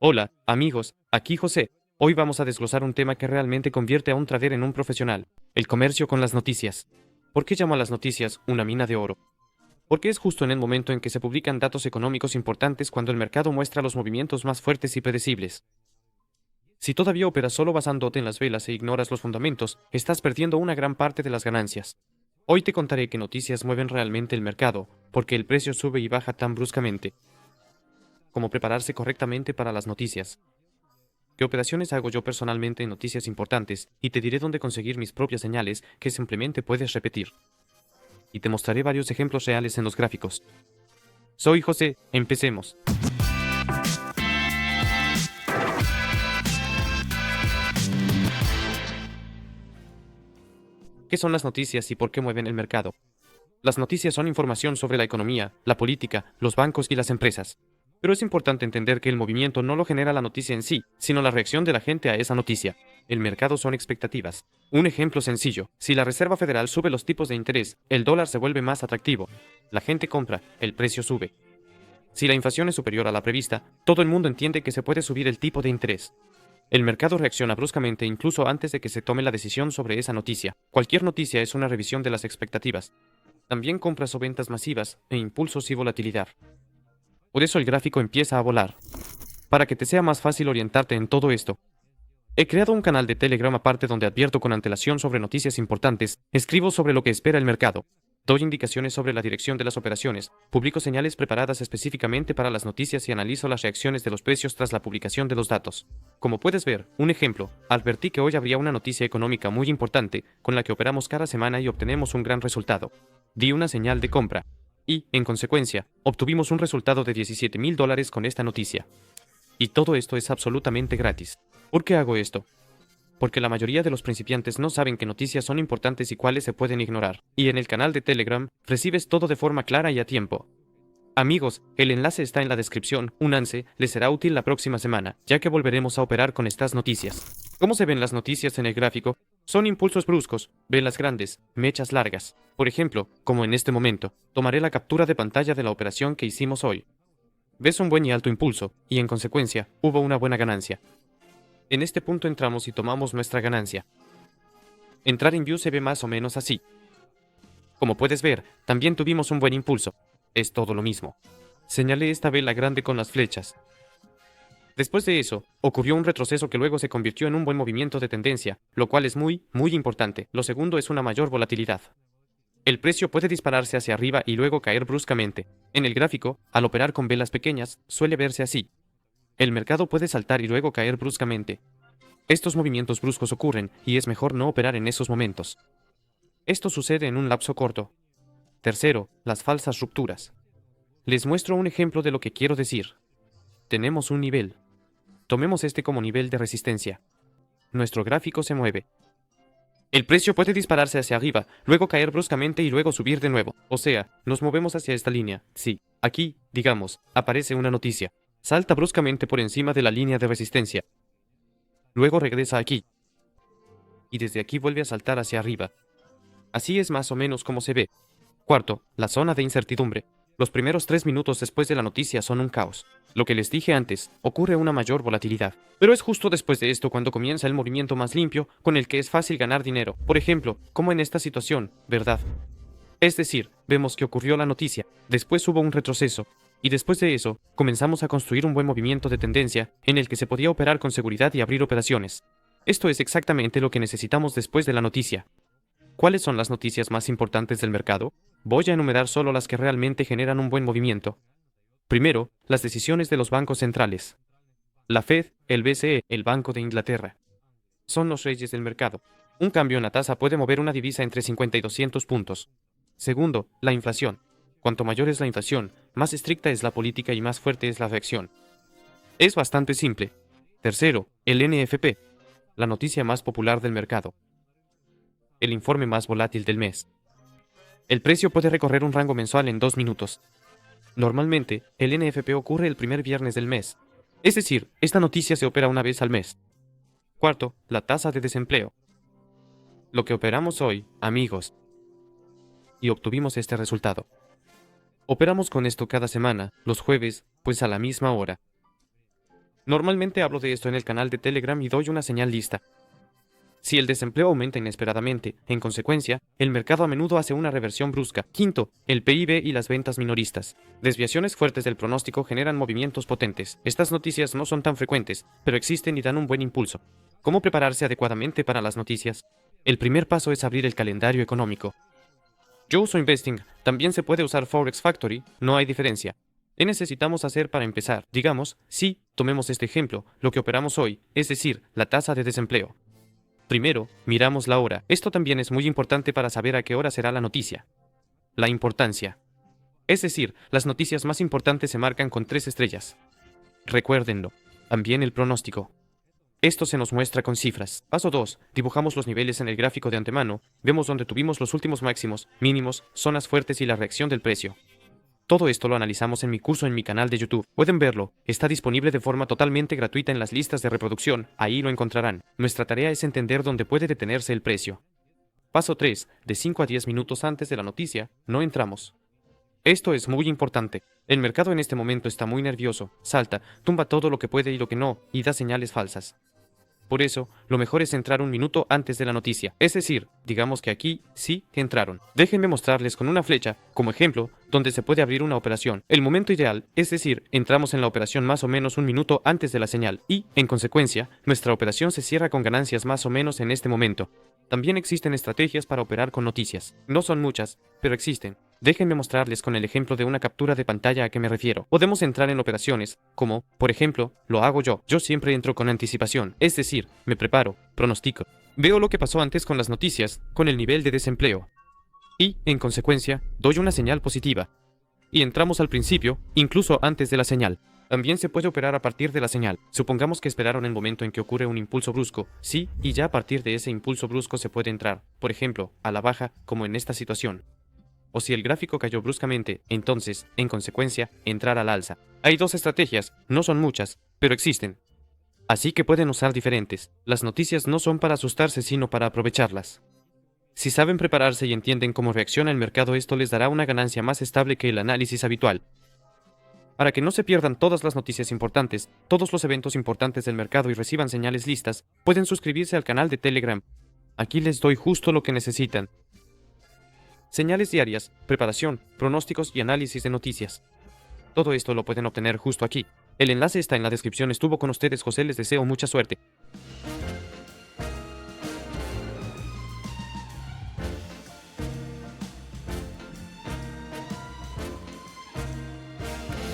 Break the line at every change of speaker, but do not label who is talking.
Hola, amigos, aquí José. Hoy vamos a desglosar un tema que realmente convierte a un trader en un profesional, el comercio con las noticias. ¿Por qué llamo a las noticias una mina de oro? Porque es justo en el momento en que se publican datos económicos importantes cuando el mercado muestra los movimientos más fuertes y predecibles. Si todavía operas solo basándote en las velas e ignoras los fundamentos, estás perdiendo una gran parte de las ganancias. Hoy te contaré qué noticias mueven realmente el mercado, porque el precio sube y baja tan bruscamente. Cómo prepararse correctamente para las noticias. ¿Qué operaciones hago yo personalmente en noticias importantes? Y te diré dónde conseguir mis propias señales que simplemente puedes repetir. Y te mostraré varios ejemplos reales en los gráficos. Soy José, empecemos. ¿Qué son las noticias y por qué mueven el mercado? Las noticias son información sobre la economía, la política, los bancos y las empresas. Pero es importante entender que el movimiento no lo genera la noticia en sí, sino la reacción de la gente a esa noticia. El mercado son expectativas. Un ejemplo sencillo: si la Reserva Federal sube los tipos de interés, el dólar se vuelve más atractivo. La gente compra, el precio sube. Si la inflación es superior a la prevista, todo el mundo entiende que se puede subir el tipo de interés. El mercado reacciona bruscamente incluso antes de que se tome la decisión sobre esa noticia. Cualquier noticia es una revisión de las expectativas. También compras o ventas masivas, e impulsos y volatilidad. Por eso el gráfico empieza a volar. Para que te sea más fácil orientarte en todo esto, he creado un canal de Telegram aparte donde advierto con antelación sobre noticias importantes, escribo sobre lo que espera el mercado, doy indicaciones sobre la dirección de las operaciones, publico señales preparadas específicamente para las noticias y analizo las reacciones de los precios tras la publicación de los datos. Como puedes ver, un ejemplo, advertí que hoy habría una noticia económica muy importante, con la que operamos cada semana y obtenemos un gran resultado. Di una señal de compra. Y, en consecuencia, obtuvimos un resultado de $17,000 con esta noticia. Y todo esto es absolutamente gratis. ¿Por qué hago esto? Porque la mayoría de los principiantes no saben qué noticias son importantes y cuáles se pueden ignorar. Y en el canal de Telegram, recibes todo de forma clara y a tiempo. Amigos, el enlace está en la descripción, únanse, les será útil la próxima semana, ya que volveremos a operar con estas noticias. ¿Cómo se ven las noticias en el gráfico? Son impulsos bruscos, velas grandes, mechas largas. Por ejemplo, como en este momento, tomaré la captura de pantalla de la operación que hicimos hoy. Ves un buen y alto impulso, y en consecuencia, hubo una buena ganancia. En este punto entramos y tomamos nuestra ganancia. Entrar en View se ve más o menos así. Como puedes ver, también tuvimos un buen impulso. Es todo lo mismo. Señalé esta vela grande con las flechas. Después de eso, ocurrió un retroceso que luego se convirtió en un buen movimiento de tendencia, lo cual es muy importante. Lo segundo es una mayor volatilidad. El precio puede dispararse hacia arriba y luego caer bruscamente. En el gráfico, al operar con velas pequeñas, suele verse así. El mercado puede saltar y luego caer bruscamente. Estos movimientos bruscos ocurren y es mejor no operar en esos momentos. Esto sucede en un lapso corto. Tercero, las falsas rupturas. Les muestro un ejemplo de lo que quiero decir. Tenemos un nivel. Tomemos este como nivel de resistencia. Nuestro gráfico se mueve. El precio puede dispararse hacia arriba, luego caer bruscamente y luego subir de nuevo. O sea, nos movemos hacia esta línea. Sí, aquí, digamos, aparece una noticia. Salta bruscamente por encima de la línea de resistencia. Luego regresa aquí. Y desde aquí vuelve a saltar hacia arriba. Así es más o menos como se ve. Cuarto, la zona de incertidumbre. Los primeros 3 minutos después de la noticia son un caos. Lo que les dije antes, ocurre una mayor volatilidad. Pero es justo después de esto cuando comienza el movimiento más limpio, con el que es fácil ganar dinero. Por ejemplo, como en esta situación, ¿verdad? Es decir, vemos que ocurrió la noticia, después hubo un retroceso, y después de eso, comenzamos a construir un buen movimiento de tendencia, en el que se podía operar con seguridad y abrir operaciones. Esto es exactamente lo que necesitamos después de la noticia. ¿Cuáles son las noticias más importantes del mercado? Voy a enumerar solo las que realmente generan un buen movimiento. Primero, las decisiones de los bancos centrales. La Fed, el BCE, el Banco de Inglaterra. Son los reyes del mercado. Un cambio en la tasa puede mover una divisa entre 50 y 200 puntos. Segundo, la inflación. Cuanto mayor es la inflación, más estricta es la política y más fuerte es la reacción. Es bastante simple. Tercero, el NFP, la noticia más popular del mercado. El informe más volátil del mes. El precio puede recorrer un rango mensual en 2 minutos. Normalmente, el NFP ocurre el primer viernes del mes. Es decir, esta noticia se opera una vez al mes. Cuarto, la tasa de desempleo. Lo que operamos hoy, amigos. Y obtuvimos este resultado. Operamos con esto cada semana, los jueves, pues a la misma hora. Normalmente hablo de esto en el canal de Telegram y doy una señal lista. Si el desempleo aumenta inesperadamente, en consecuencia, el mercado a menudo hace una reversión brusca. Quinto, el PIB y las ventas minoristas. Desviaciones fuertes del pronóstico generan movimientos potentes. Estas noticias no son tan frecuentes, pero existen y dan un buen impulso. ¿Cómo prepararse adecuadamente para las noticias? El primer paso es abrir el calendario económico. Yo uso Investing, también se puede usar Forex Factory, no hay diferencia. ¿Qué necesitamos hacer para empezar? Digamos, si, tomemos este ejemplo, lo que operamos hoy, es decir, la tasa de desempleo. Primero, miramos la hora. Esto también es muy importante para saber a qué hora será la noticia. La importancia. Es decir, las noticias más importantes se marcan con 3 estrellas. Recuérdenlo. También el pronóstico. Esto se nos muestra con cifras. Paso 2. Dibujamos los niveles en el gráfico de antemano. Vemos dónde tuvimos los últimos máximos, mínimos, zonas fuertes y la reacción del precio. Todo esto lo analizamos en mi curso en mi canal de YouTube. Pueden verlo, está disponible de forma totalmente gratuita en las listas de reproducción, ahí lo encontrarán. Nuestra tarea es entender dónde puede detenerse el precio. Paso 3. De 5 a 10 minutos antes de la noticia, no entramos. Esto es muy importante. El mercado en este momento está muy nervioso, salta, tumba todo lo que puede y lo que no, y da señales falsas. Por eso, lo mejor es entrar un minuto antes de la noticia. Es decir, digamos que aquí sí entraron. Déjenme mostrarles con una flecha, como ejemplo, donde se puede abrir una operación. El momento ideal, es decir, entramos en la operación más o menos un minuto antes de la señal y, en consecuencia, nuestra operación se cierra con ganancias más o menos en este momento. También existen estrategias para operar con noticias. No son muchas, pero existen. Déjenme mostrarles con el ejemplo de una captura de pantalla a qué me refiero. Podemos entrar en operaciones, como, por ejemplo, lo hago yo. Yo siempre entro con anticipación, es decir, me preparo, pronostico. Veo lo que pasó antes con las noticias, con el nivel de desempleo. Y, en consecuencia, doy una señal positiva. Y entramos al principio, incluso antes de la señal. También se puede operar a partir de la señal. Supongamos que esperaron el momento en que ocurre un impulso brusco, sí, y ya a partir de ese impulso brusco se puede entrar, por ejemplo, a la baja, como en esta situación. O si el gráfico cayó bruscamente, entonces, en consecuencia, entrar al alza. Hay 2 estrategias, no son muchas, pero existen. Así que pueden usar diferentes. Las noticias no son para asustarse, sino para aprovecharlas. Si saben prepararse y entienden cómo reacciona el mercado, esto les dará una ganancia más estable que el análisis habitual. Para que no se pierdan todas las noticias importantes, todos los eventos importantes del mercado y reciban señales listas, pueden suscribirse al canal de Telegram. Aquí les doy justo lo que necesitan. Señales diarias, preparación, pronósticos y análisis de noticias. Todo esto lo pueden obtener justo aquí. El enlace está en la descripción. Estuvo con ustedes José, les deseo mucha suerte.